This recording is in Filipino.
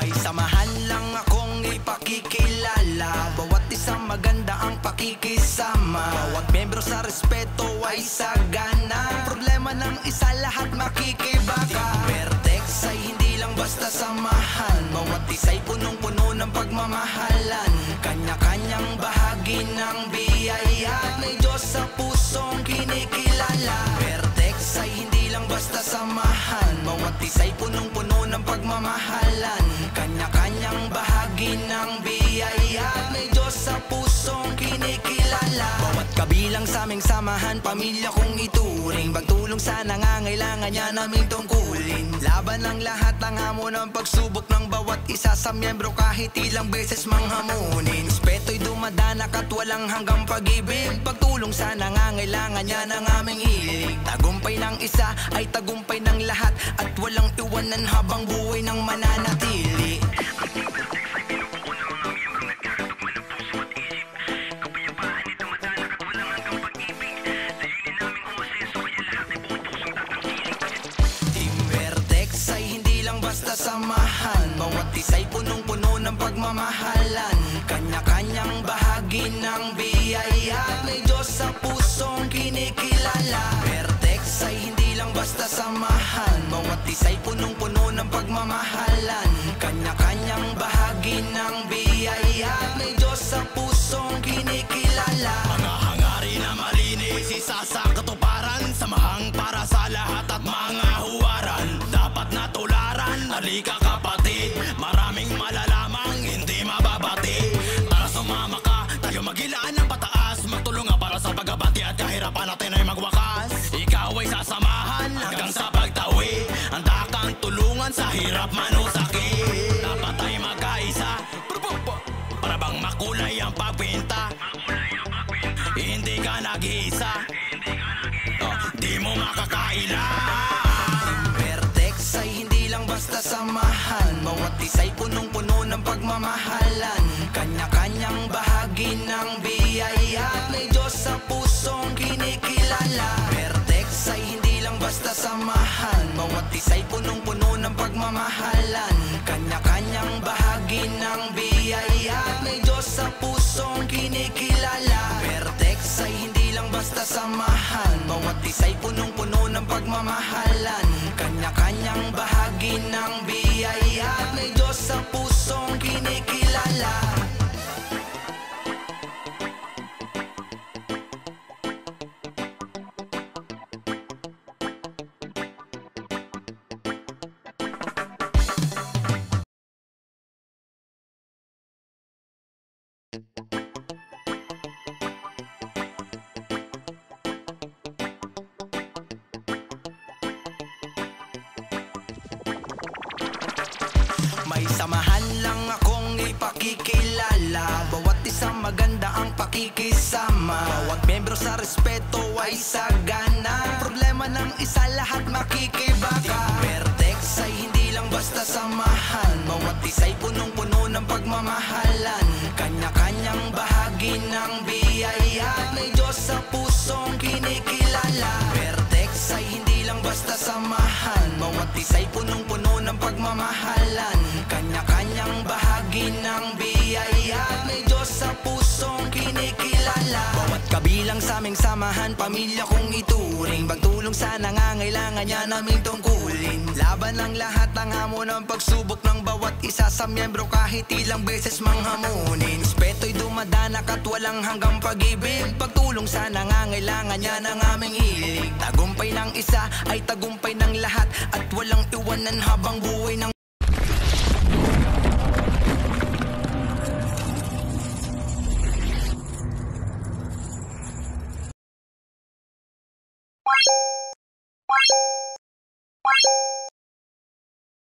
May samahan lang akong ipakikilala, bawat isang maganda ang pakikisama. Bawat miyembro sa respeto ay sagana, problema ng isa lahat makikibaka. Vertex ay hindi lang basta samahan, bawat isa'y punong-puno ng pagmamahalan. Kanya-kanyang bahagi ng biyaya, may Diyos sa pusong kinikilala. Vertex ay hindi lang basta samahan, bawat isa'y punong-puno ng pagmamahalan. Kanya-kanyang bahagi ng biyaya, may Diyos sa pusong kinikilala. Bawat kabilang sa aming samahan, pamilya kong ituring, pagtulong sa nangangailangan niya naming tungkulin. Laban ang lahat ng hamon ng pagsubok ng bawat isa sa miyembro, kahit ilang beses manghamunin. Respeto'y dumadanak at walang hanggang pag-ibig, pagtulong sa nangangailangan niya ng aming hilig. Tagumpay ng isa ay tagumpay ng lahat, at walang iwanan habang buhay ng mananatili. Basta samahan, bawat isa'y punong-puno ng pagmamahalan. Kanya-kanyang bahagi ng biyaya, may Diyos sa pusong kinikilala. Vertex ay hindi lang basta samahan, bawat isa'y punong-puno ng pagmamahalan. Kanya-kanyang bahagi ng biyaya, may Diyos sa pusong kinikilala. Mga hangarin na malinis, isa sa katuparan, samahang para sa lahat at mga huwaran. Dapat na halika kapatid, maraming malalamang hindi mababati. Tara sumama ka, tayo magilaan ng pataas, magtulungan para sa pagabati at kahirapan natin ay magwakas. Ikaw ay sasamahan hanggang sa pagtawi, handa kang tulungan sa hirap man o sakit. Dapat ay magkaisa, para bang makulay ang pagpinta. Hindi ka nag-iisa, di mo makakaila. Basta samahan, bawat isa'y punong-puno ng pagmamahalan. Kanya-kanyang bahagi ng biyaya, may Diyos sa pusong kinikilala. Vertex ay hindi lang basta samahan, bawat isa'y punong-puno ng pagmamahalan. Kanya-kanyang bahagi ng biyaya, may Diyos sa pusong kinikilala. Vertex ay hindi lang basta samahan, bawat isa'y punong-puno ng pagmamahalan. Kanya-kanyang bahagi ng biyaya, may Diyos sa pusong kinikilala. May samahan lang akong ipakikilala, bawat isang maganda ang pakikisama. Bawat miyembro sa respeto ay sagana, problema ng isa lahat makikibaka. Vertex ay hindi lang basta samahan, bawat isa'y punong-puno ng pagmamahalan. Kanya-kanyang bahagi ng biyaya, may Diyos sa pusong kinikilala. Vertex ay hindi lang basta samahan, bawat isa'y punong-puno ng pagmamahalan. Kanya-kanyang bahagi ng biyaya, may Diyos sa pusong kinikilala. Bawat kabilang sa aming samahan, pamilya kong ituring, pagtulong sa nangangailangan niya naming tungkulin. Laban ang lahat ng hamon ng pagsubok ng bawat isa sa miyembro, kahit ilang beses manghamunin. Respeto'y dumadanak at walang hanggang pag-ibig, pagtulong sa nangangailangan niya ng aming hilig. Tagumpay ng isa ay tagumpay ng lahat, at walang iwanan habang buhay ng